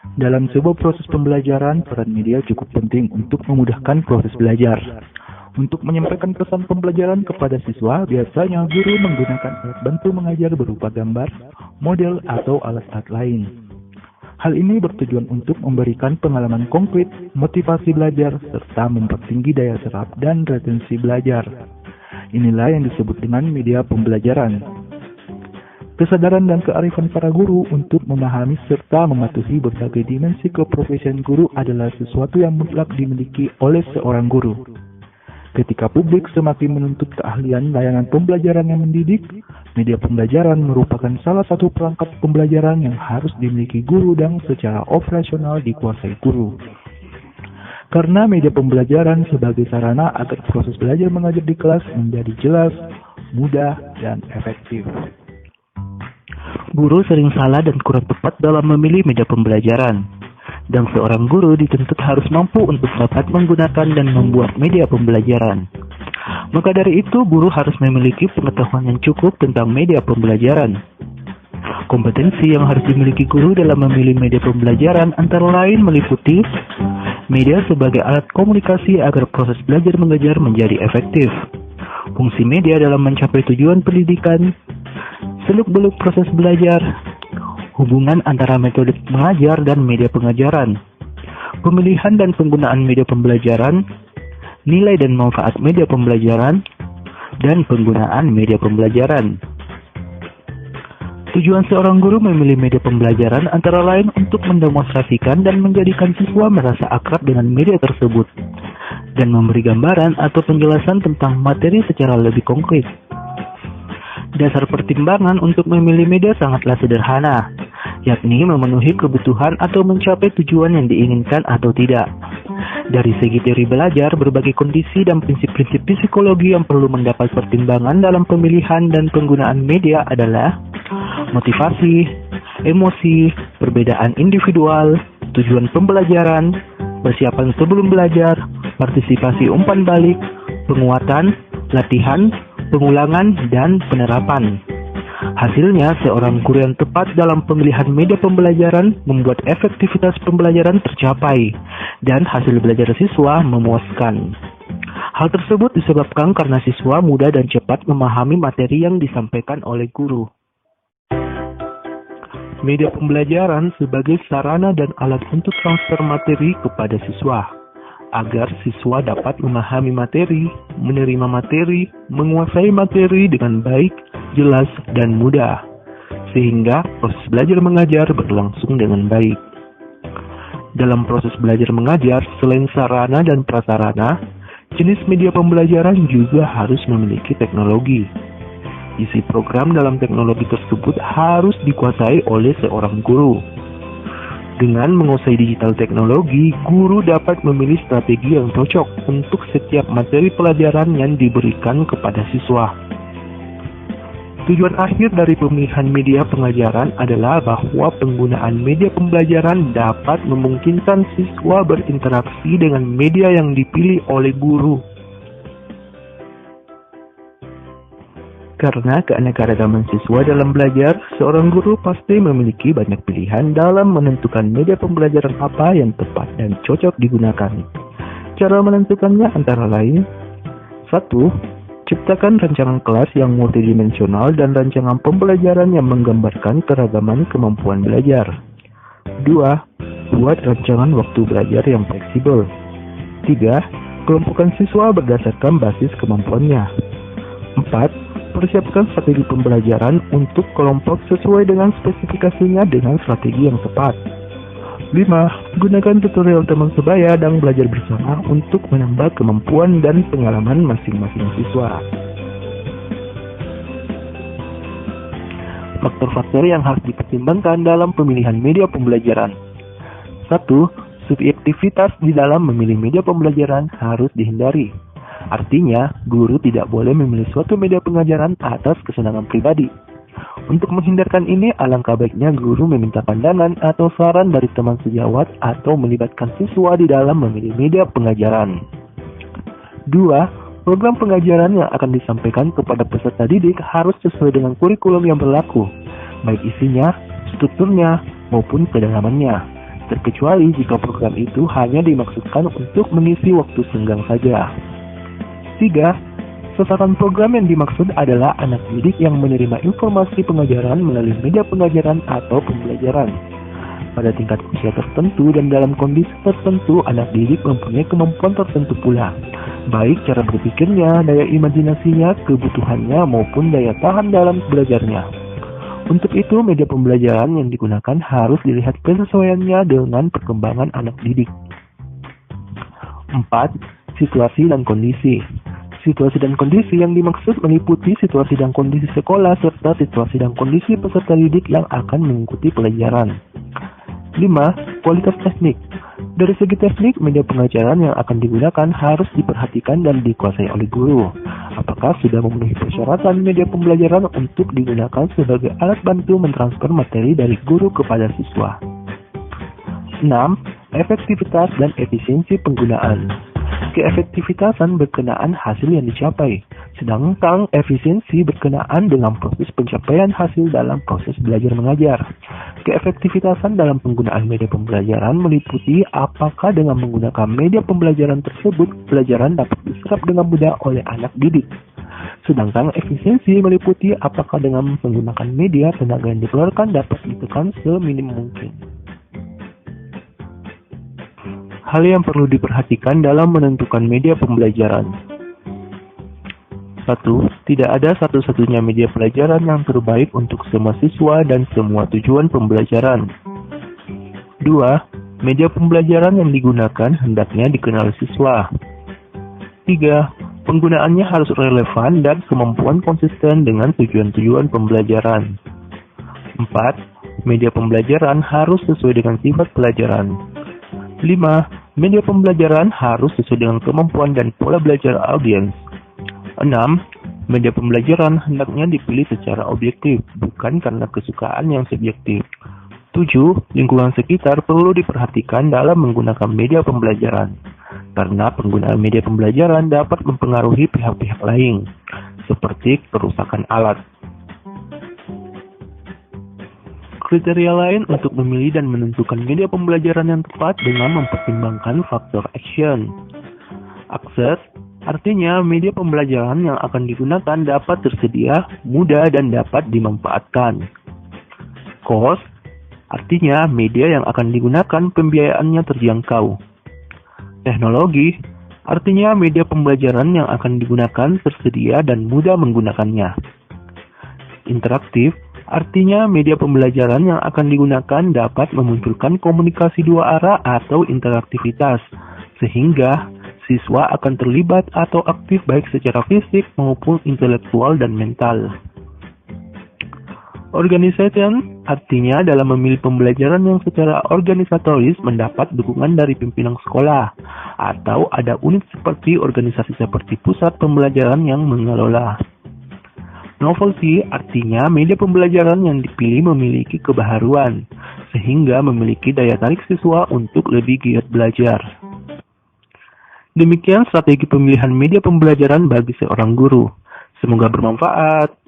Dalam sebuah proses pembelajaran, peran media cukup penting untuk memudahkan proses belajar. Untuk menyampaikan pesan pembelajaran kepada siswa, biasanya guru menggunakan alat bantu mengajar berupa gambar, model, atau alat-alat lain. Hal ini bertujuan untuk memberikan pengalaman konkret, motivasi belajar, serta mempertinggi daya serap dan retensi belajar. Inilah yang disebut dengan media pembelajaran. Kesadaran dan kearifan para guru untuk memahami serta mematuhi berbagai dimensi keprofesian guru adalah sesuatu yang mutlak dimiliki oleh seorang guru. Ketika publik semakin menuntut keahlian layanan pembelajaran yang mendidik, media pembelajaran merupakan salah satu perangkat pembelajaran yang harus dimiliki guru dan secara operasional dikuasai guru. Karena media pembelajaran sebagai sarana agar proses belajar mengajar di kelas menjadi jelas, mudah, dan efektif. Guru sering salah dan kurang tepat dalam memilih media pembelajaran, dan seorang guru dituntut harus mampu untuk dapat menggunakan dan membuat media pembelajaran. Maka dari itu, guru harus memiliki pengetahuan yang cukup tentang media pembelajaran. Kompetensi yang harus dimiliki guru dalam memilih media pembelajaran antara lain meliputi media sebagai alat komunikasi agar proses belajar mengajar menjadi efektif, fungsi media dalam mencapai tujuan pendidikan, seluk-beluk proses belajar, hubungan antara metode mengajar dan media pengajaran, pemilihan dan penggunaan media pembelajaran, nilai dan manfaat media pembelajaran, dan penggunaan media pembelajaran. Tujuan seorang guru memilih media pembelajaran antara lain untuk mendemonstrasikan dan menjadikan siswa merasa akrab dengan media tersebut, dan memberi gambaran atau penjelasan tentang materi secara lebih konkret. Dasar pertimbangan untuk memilih media sangatlah sederhana, yakni memenuhi kebutuhan atau mencapai tujuan yang diinginkan atau tidak. Dari segi teori belajar, berbagai kondisi dan prinsip-prinsip psikologi yang perlu mendapat pertimbangan dalam pemilihan dan penggunaan media adalah motivasi, emosi, perbedaan individual, tujuan pembelajaran, persiapan sebelum belajar, partisipasi umpan balik, penguatan, latihan, pengulangan, dan penerapan. Hasilnya, seorang guru yang tepat dalam pemilihan media pembelajaran membuat efektivitas pembelajaran tercapai dan hasil belajar siswa memuaskan. Hal tersebut disebabkan karena siswa mudah dan cepat memahami materi yang disampaikan oleh guru. Media pembelajaran sebagai sarana dan alat untuk transfer materi kepada siswa, agar siswa dapat memahami materi, menerima materi, menguasai materi dengan baik, jelas, dan mudah, sehingga proses belajar mengajar berlangsung dengan baik. Dalam proses belajar mengajar, selain sarana dan prasarana, jenis media pembelajaran juga harus memiliki teknologi. Isi program dalam teknologi tersebut harus dikuasai oleh seorang guru. Dengan menguasai digital teknologi, guru dapat memilih strategi yang cocok untuk setiap materi pelajaran yang diberikan kepada siswa. Tujuan akhir dari pemilihan media pengajaran adalah bahwa penggunaan media pembelajaran dapat memungkinkan siswa berinteraksi dengan media yang dipilih oleh guru. Karena keanekaragaman siswa dalam belajar, seorang guru pasti memiliki banyak pilihan dalam menentukan media pembelajaran apa yang tepat dan cocok digunakan. Cara menentukannya antara lain: 1. Ciptakan rancangan kelas yang multidimensional dan rancangan pembelajaran yang menggambarkan keragaman kemampuan belajar. 2. Buat rancangan waktu belajar yang fleksibel. 3. Kelompokkan siswa berdasarkan basis kemampuannya. 4. Persiapkan strategi pembelajaran untuk kelompok sesuai dengan spesifikasinya dengan strategi yang tepat. 5. Gunakan tutorial teman sebaya dan belajar bersama untuk menambah kemampuan dan pengalaman masing-masing siswa. Faktor-faktor yang harus dipertimbangkan dalam pemilihan media pembelajaran. 1. Subjektivitas di dalam memilih media pembelajaran harus dihindari. Artinya, guru tidak boleh memilih suatu media pengajaran atas kesenangan pribadi. Untuk menghindarkan ini, alangkah baiknya guru meminta pandangan atau saran dari teman sejawat atau melibatkan siswa di dalam memilih media pengajaran. 2. Program pengajaran yang akan disampaikan kepada peserta didik harus sesuai dengan kurikulum yang berlaku, baik isinya, strukturnya, maupun kedalamannya. terkecuali jika program itu hanya dimaksudkan untuk mengisi waktu senggang saja. 3. Sasaran program yang dimaksud adalah anak didik yang menerima informasi pengajaran melalui media pengajaran atau pembelajaran. Pada tingkat usia tertentu dan dalam kondisi tertentu, anak didik mempunyai kemampuan tertentu pula, baik cara berpikirnya, daya imajinasinya, kebutuhannya, maupun daya tahan dalam belajarnya. Untuk itu, media pembelajaran yang digunakan harus dilihat kesesuaiannya dengan perkembangan anak didik. 4. Situasi dan kondisi. Situasi dan kondisi yang dimaksud meliputi situasi dan kondisi sekolah serta situasi dan kondisi peserta didik yang akan mengikuti pelajaran. 5. Kualitas teknik. Dari segi teknik, media pengajaran yang akan digunakan harus diperhatikan dan dikuasai oleh guru. Apakah sudah memenuhi persyaratan media pembelajaran untuk digunakan sebagai alat bantu mentransfer materi dari guru kepada siswa. 6. Efektivitas dan efisiensi penggunaan. Keefektivitasan berkenaan hasil yang dicapai, sedangkan efisiensi berkenaan dengan proses pencapaian hasil dalam proses belajar mengajar. Keefektivitasan dalam penggunaan media pembelajaran meliputi apakah dengan menggunakan media pembelajaran tersebut, pelajaran dapat diserap dengan mudah oleh anak didik. Sedangkan efisiensi meliputi apakah dengan menggunakan media, tenaga yang dikeluarkan dapat ditekan seminim mungkin. Hal yang perlu diperhatikan dalam menentukan media pembelajaran. 1. Tidak ada satu-satunya media pelajaran yang terbaik untuk semua siswa dan semua tujuan pembelajaran. 2. Media pembelajaran yang digunakan hendaknya dikenal siswa. 3. Penggunaannya harus relevan dan kemampuan konsisten dengan tujuan-tujuan pembelajaran. 4. Media pembelajaran harus sesuai dengan sifat pelajaran. 5. Media pembelajaran harus sesuai dengan kemampuan dan pola belajar audiens. 6. Media pembelajaran hendaknya dipilih secara objektif, bukan karena kesukaan yang subjektif. 7. Lingkungan sekitar perlu diperhatikan dalam menggunakan media pembelajaran, karena penggunaan media pembelajaran dapat mempengaruhi pihak-pihak lain, seperti kerusakan alat. Kriteria lain untuk memilih dan menentukan media pembelajaran yang tepat dengan mempertimbangkan faktor action. Akses, artinya media pembelajaran yang akan digunakan dapat tersedia, mudah, dan dapat dimanfaatkan. Cost, artinya media yang akan digunakan pembiayaannya terjangkau. Teknologi, artinya media pembelajaran yang akan digunakan tersedia dan mudah menggunakannya. Interaktif, artinya media pembelajaran yang akan digunakan dapat memunculkan komunikasi dua arah atau interaktivitas, sehingga siswa akan terlibat atau aktif baik secara fisik maupun intelektual dan mental. Organization, artinya dalam memilih pembelajaran yang secara organisatoris mendapat dukungan dari pimpinan sekolah, atau ada unit seperti organisasi seperti pusat pembelajaran yang mengelola. Novelty artinya media pembelajaran yang dipilih memiliki kebaharuan, sehingga memiliki daya tarik siswa untuk lebih giat belajar. Demikian strategi pemilihan media pembelajaran bagi seorang guru. Semoga bermanfaat.